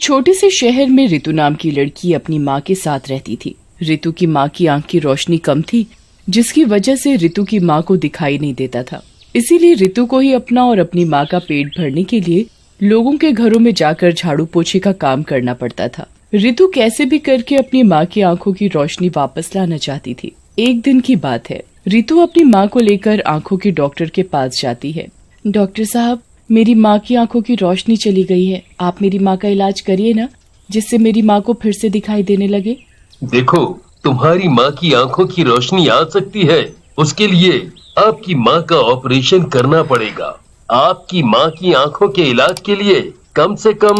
छोटे से शहर में रितु नाम की लड़की अपनी माँ के साथ रहती थी। रितु की माँ की आंख की रोशनी कम थी, जिसकी वजह से रितु की माँ को दिखाई नहीं देता था। इसीलिए रितु को ही अपना और अपनी माँ का पेट भरने के लिए लोगों के घरों में जाकर झाड़ू पोछे का काम करना पड़ता था। रितु कैसे भी करके अपनी माँ की आंखों की रोशनी वापस लाना चाहती थी। एक दिन की बात है, रितु अपनी माँ को लेकर आंखों के डॉक्टर के पास जाती है। डॉक्टर साहब, मेरी माँ की आंखों की रोशनी चली गई है, आप मेरी माँ का इलाज करिए ना, जिससे मेरी माँ को फिर से दिखाई देने लगे। देखो, तुम्हारी माँ की आंखों की रोशनी आ सकती है, उसके लिए आपकी माँ का ऑपरेशन करना पड़ेगा। आपकी माँ की आंखों के इलाज के लिए कम से कम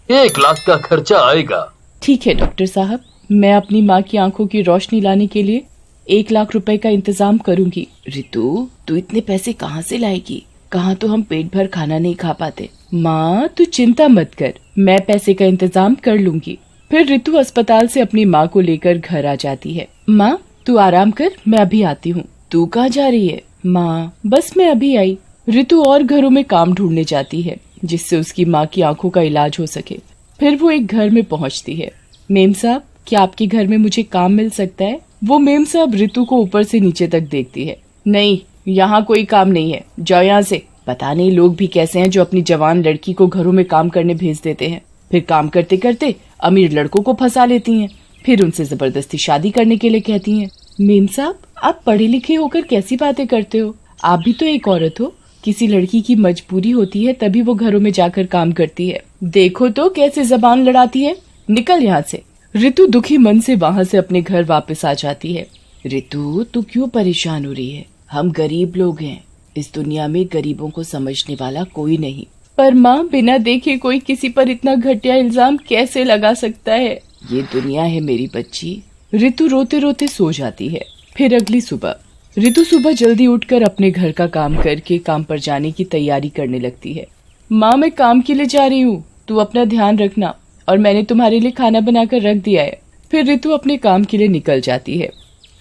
1 लाख का खर्चा आएगा। ठीक है डॉक्टर साहब, मैं अपनी माँ की आंखों की रोशनी लाने के लिए 1 लाख रुपए का इंतजाम करूंगी। रितु, तू इतने पैसे कहाँ से लाएगी? कहाँ तो हम पेट भर खाना नहीं खा पाते। माँ, तू चिंता मत कर, मैं पैसे का इंतजाम कर लूंगी। फिर रितु अस्पताल से अपनी माँ को लेकर घर आ जाती है। माँ, तू आराम कर, मैं अभी आती हूँ। तू कहाँ जा रही है? माँ, बस मैं अभी आई। रितु और घरों में काम ढूंढने जाती है, जिससे उसकी माँ की आंखों का इलाज हो सके। फिर वो एक घर में पहुँचती है। मेम साहब, क्या आपके घर में मुझे काम मिल सकता है? वो मेम साहब रितु को ऊपर से नीचे तक देखती है। नहीं, यहाँ कोई काम नहीं है, जाओ यहाँ से। पता नहीं लोग भी कैसे हैं जो अपनी जवान लड़की को घरों में काम करने भेज देते हैं, फिर काम करते करते अमीर लड़कों को फंसा लेती हैं, फिर उनसे जबरदस्ती शादी करने के लिए कहती हैं। मेम साहब, आप पढ़े लिखे होकर कैसी बातें करते हो? आप भी तो एक औरत हो। किसी लड़की की मजबूरी होती है तभी वो घरों में जाकर काम करती है। देखो तो कैसे जबान लड़ाती है, निकल यहाँ से। रितु दुखी मन से वहाँ से अपने घर वापस आ जाती है। रितु, तू क्यों परेशान हो रही है? हम गरीब लोग हैं, इस दुनिया में गरीबों को समझने वाला कोई नहीं। पर माँ, बिना देखे कोई किसी पर इतना घटिया इल्जाम कैसे लगा सकता है? ये दुनिया है मेरी बच्ची। रितु रोते रोते सो जाती है। फिर अगली सुबह रितु सुबह जल्दी उठकर अपने घर का काम करके काम पर जाने की तैयारी करने लगती है। माँ, मैं काम के लिए जा रही हूँ, तू अपना ध्यान रखना, और मैंने तुम्हारे लिए खाना बनाकर रख दिया है। फिर रितु अपने काम के लिए निकल जाती है।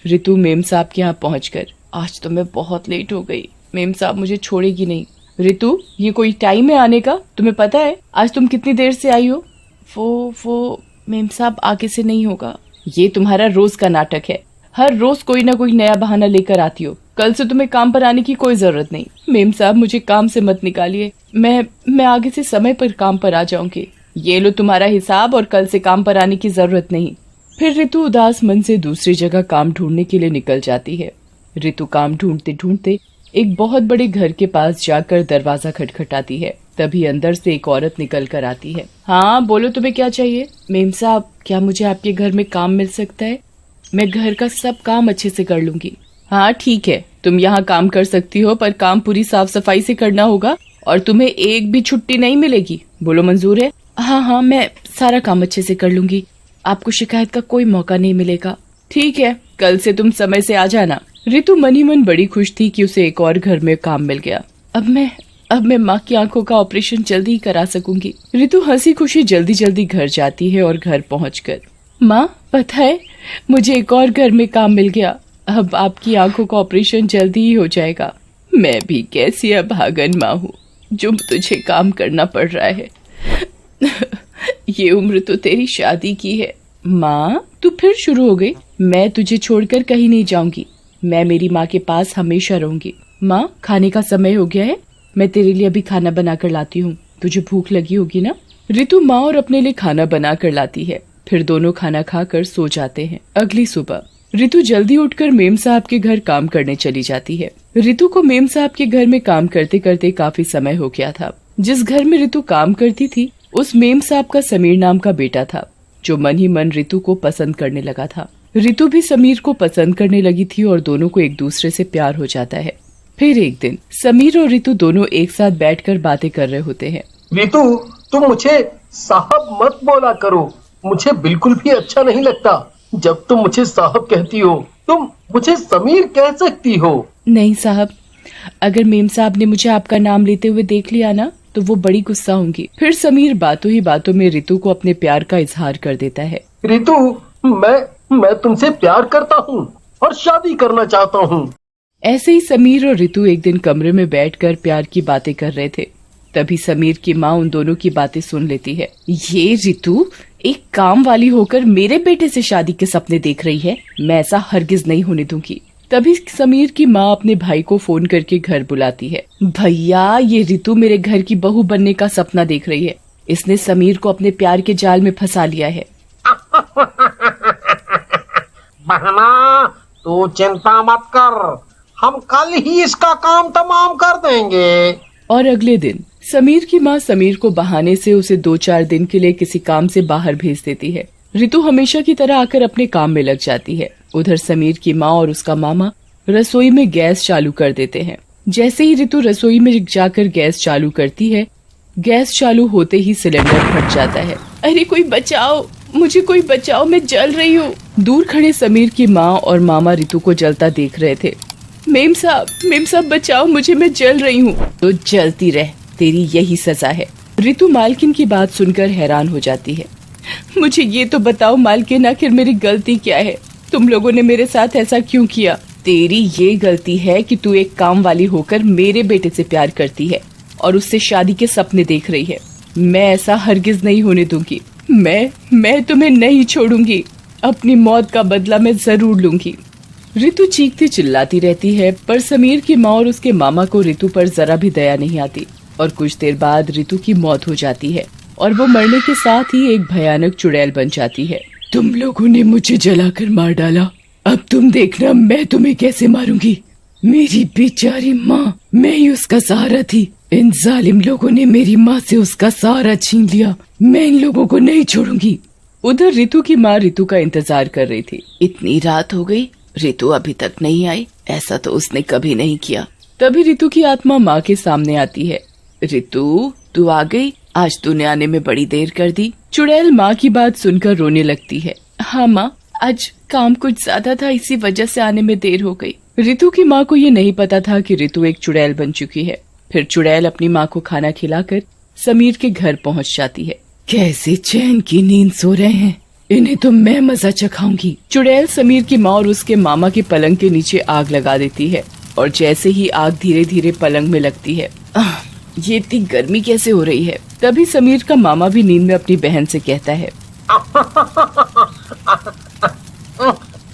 रितु मेम साहब के यहाँ पहुँचकर, आज तो मैं बहुत लेट हो गई, मेम साहब मुझे छोड़ेगी नहीं। रितु, ये कोई टाइम है आने का? तुम्हें पता है आज तुम कितनी देर से आई हो? वो मेम साहब, आगे से नहीं होगा। ये तुम्हारा रोज का नाटक है, हर रोज कोई ना कोई नया बहाना लेकर आती हो। कल से तुम्हें काम पर आने की कोई जरूरत नहीं। मेम साहब, मुझे काम से मत निकालिए, मैं आगे से समय पर काम पर आ जाऊंगी। ये लो तुम्हारा हिसाब, और कल से काम पर आने की जरूरत नहीं। फिर रितु उदास मन से दूसरी जगह काम ढूंढने के लिए निकल जाती है। रितु काम ढूंढते ढूंढते एक बहुत बड़े घर के पास जाकर दरवाजा खटखटाती है। तभी अंदर से एक औरत निकल कर आती है। हाँ बोलो, तुम्हें क्या चाहिए? मेम साहब, क्या मुझे आपके घर में काम मिल सकता है? मैं घर का सब काम अच्छे से कर लूंगी। हाँ ठीक है, तुम यहाँ काम कर सकती हो, पर काम पूरी साफ सफाई से करना होगा और तुम्हें एक भी छुट्टी नहीं मिलेगी। बोलो, मंजूर है? हाँ, मैं सारा काम अच्छे से कर लूंगी, आपको शिकायत का कोई मौका नहीं मिलेगा। ठीक है, कल से तुम समय से आ जाना। रितु मन ही मन बड़ी खुश थी कि उसे एक और घर में काम मिल गया। अब मैं माँ की आंखों का ऑपरेशन जल्दी ही करा सकूंगी। रितु हंसी खुशी जल्दी जल्दी घर जाती है और घर पहुंचकर, माँ पता है, मुझे एक और घर में काम मिल गया, अब आपकी आंखों का ऑपरेशन जल्दी ही हो जाएगा। मैं भी कैसी अभागन माँ हूँ जो तुझे काम करना पड़ रहा है। ये उम्र तो तेरी शादी की है। माँ, तू फिर शुरू हो गई। मैं तुझे छोड़कर कहीं नहीं जाऊंगी, मैं मेरी माँ के पास हमेशा रहूंगी। माँ, खाने का समय हो गया है, मैं तेरे लिए अभी खाना बना कर लाती हूँ, तुझे भूख लगी होगी ना? रितु माँ और अपने लिए खाना बना कर लाती है। फिर दोनों खाना खाकर सो जाते हैं। अगली सुबह रितु जल्दी उठकर मेम साहब के घर काम करने चली जाती है। रितु को मेम साहब के घर में काम करते करते काफी समय हो गया था। जिस घर में रितु काम करती थी, उस मेम साहब का समीर नाम का बेटा था, जो मन ही मन रितु को पसंद करने लगा था। रितु भी समीर को पसंद करने लगी थी और दोनों को एक दूसरे से प्यार हो जाता है। फिर एक दिन समीर और रितु दोनों एक साथ बैठकर बातें कर रहे होते हैं। रितु, तुम मुझे साहब मत बोला करो, मुझे बिल्कुल भी अच्छा नहीं लगता जब तुम मुझे साहब कहती हो। तुम मुझे समीर कह सकती हो। नहीं साहब, अगर मेम साहब ने मुझे आपका नाम लेते हुए देख लिया ना, तो वो बड़ी गुस्सा होंगी। फिर समीर बातों ही बातों में रितु को अपने प्यार का इजहार कर देता है। रितु, मैं तुमसे प्यार करता हूँ और शादी करना चाहता हूँ। ऐसे ही समीर और रितु एक दिन कमरे में बैठकर प्यार की बातें कर रहे थे। तभी समीर की माँ उन दोनों की बातें सुन लेती है। ये रितु एक काम वाली होकर मेरे बेटे से शादी के सपने देख रही है, मैं ऐसा हरगिज नहीं होने दूंगी। तभी समीर की माँ अपने भाई को फोन करके घर बुलाती है। भैया, ये रितु मेरे घर की बहू बनने का सपना देख रही है, इसने समीर को अपने प्यार के जाल में फंसा लिया है। बहना, तू चिंता मत कर, हम कल ही इसका काम तमाम कर देंगे। और अगले दिन समीर की माँ समीर को बहाने से उसे 2-4 दिन के लिए किसी काम से बाहर भेज देती है। रितु हमेशा की तरह आकर अपने काम में लग जाती है। उधर समीर की माँ और उसका मामा रसोई में गैस चालू कर देते हैं। जैसे ही रितु रसोई में जाकर गैस चालू करती है, गैस चालू होते ही सिलेंडर फट जाता है। अरे कोई बचाओ, मुझे कोई बचाओ, मैं जल रही हूँ। दूर खड़े समीर की माँ और मामा रितु को जलता देख रहे थे। मेम साहब बचाओ मुझे, मैं जल रही हूँ। तो जलती रह, तेरी यही सजा है। रितु मालकिन की बात सुनकर हैरान हो जाती है। मुझे ये तो बताओ मालकिन, आखिर मेरी गलती क्या है? तुम लोगों ने मेरे साथ ऐसा क्यों किया? तेरी ये गलती है कि तू एक काम वाली होकर मेरे बेटे से प्यार करती है और उससे शादी के सपने देख रही है। मैं ऐसा हरगिज नहीं होने दूंगी। मैं तुम्हें नहीं छोड़ूंगी। अपनी मौत का बदला मैं जरूर लूंगी। रितु चीखती चिल्लाती रहती है, पर समीर की माँ और उसके मामा को रितु पर जरा भी दया नहीं आती और कुछ देर बाद रितु की मौत हो जाती है और वो मरने के साथ ही एक भयानक चुड़ैल बन जाती है। तुम लोगों ने मुझे जलाकर मार डाला, अब तुम देखना मैं तुम्हें कैसे मारूंगी। मेरी बेचारी माँ, मैं ही उसका सहारा थी। इन जालिम लोगों ने मेरी माँ से उसका सहारा छीन लिया। मैं इन लोगों को नहीं छोड़ूंगी। उधर रितु की माँ रितु का इंतजार कर रही थी। इतनी रात हो गई, रितु अभी तक नहीं आई, ऐसा तो उसने कभी नहीं किया। तभी रितु की आत्मा माँ के सामने आती है। रितु, तू आ गई? आज तूने आने में बड़ी देर कर दी। चुड़ैल माँ की बात सुनकर रोने लगती है। हाँ माँ, आज काम कुछ ज्यादा था, इसी वजह से आने में देर हो गई। रितु की माँ को ये नहीं पता था कि रितु एक चुड़ैल बन चुकी है। फिर चुड़ैल अपनी माँ को खाना खिलाकर समीर के घर पहुँच जाती है। कैसे चैन की नींद सो रहे हैं, इन्हें तो मैं मजा चखाऊंगी। चुड़ैल समीर की माँ और उसके मामा के पलंग के नीचे आग लगा देती है और जैसे ही आग धीरे धीरे पलंग में लगती है, ये इतनी गर्मी कैसे हो रही है? तभी समीर का मामा भी नींद में अपनी बहन से कहता है।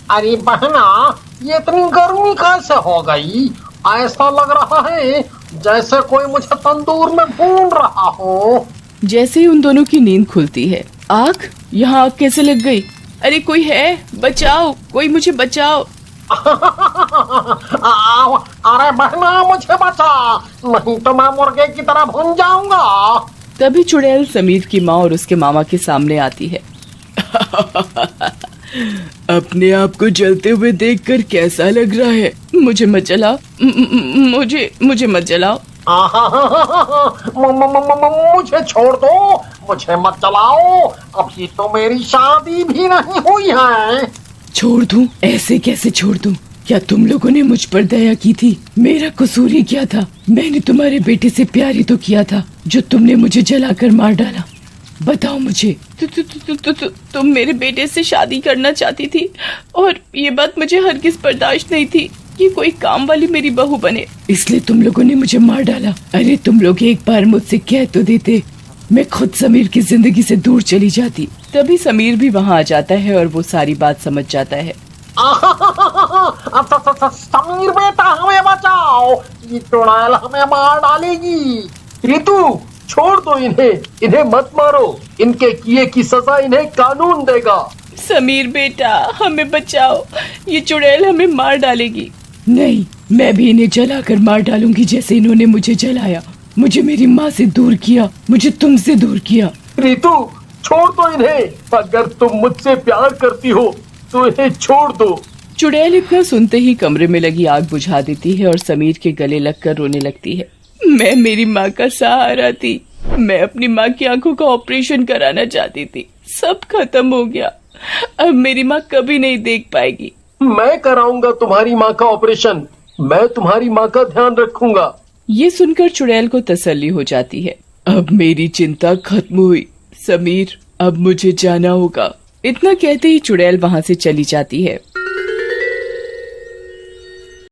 अरे बहना, ये इतनी गर्मी कैसे हो गई? ऐसा लग रहा है जैसे कोई मुझे तंदूर में भून रहा हो। जैसे ही उन दोनों की नींद खुलती है, आग, यहाँ आग कैसे लग गई? अरे कोई है, बचाओ, कोई मुझे बचाओ। अरे बहना, मुझे बचा, नहीं तो मैं मुर्गे की तरह भून जाऊंगा। तभी चुड़ैल समीर की माँ और उसके मामा के सामने आती है। अपने आप को जलते हुए देखकर कैसा लग रहा है? मुझे मत जलाओ, मुझे मत जलाओ। मुझे छोड़ दो, मुझे मत जलाओ, अभी तो मेरी शादी भी नहीं हुई है। छोड़ दूं? ऐसे कैसे छोड़ दूं? क्या तुम लोगों ने मुझ पर दया की थी? मेरा कसूर ही क्या था? मैंने तुम्हारे बेटे से प्यार ही तो किया था, जो तुमने मुझे जलाकर मार डाला। बताओ मुझे। तुम मेरे बेटे से शादी करना चाहती थी और ये बात मुझे हरगिज बर्दाश्त नहीं थी कि कोई काम वाली मेरी बहू बने, इसलिए तुम लोगों ने मुझे मार डाला। अरे तुम लोग एक बार मुझसे कह तो देते, मैं खुद समीर की जिंदगी से दूर चली जाती। तभी समीर भी वहाँ आ जाता है और वो सारी बात समझ जाता है। समीर बेटा, हमें बचाओ, ये चुड़ैल हमें मार डालेगी। रितु, छोड़ दो इन्हें मत मारो, इनके किए की सजा इन्हें कानून देगा। समीर बेटा, हमें बचाओ, ये चुड़ैल हमें मार डालेगी। नहीं, मैं भी इन्हें जलाकर मार डालूंगी जैसे इन्होंने मुझे जलाया। मुझे मेरी माँ से दूर किया, मुझे तुमसे दूर किया। रितु, छोड़ दो इन्हें, अगर तुम मुझसे प्यार करती हो तो इन्हें छोड़ दो। चुड़ैल इतना सुनते ही कमरे में लगी आग बुझा देती है और समीर के गले लगकर रोने लगती है। मैं मेरी माँ का सहारा थी, मैं अपनी माँ की आंखों का ऑपरेशन कराना चाहती थी, सब खत्म हो गया, अब मेरी माँ कभी नहीं देख पाएगी। मैं कराऊंगा तुम्हारी माँ का ऑपरेशन, मैं तुम्हारी माँ का ध्यान रखूंगा। ये सुनकर चुड़ैल को तसल्ली हो जाती है। अब मेरी चिंता खत्म हुई। समीर, अब मुझे जाना होगा। इतना कहते ही चुड़ैल वहाँ से चली जाती है।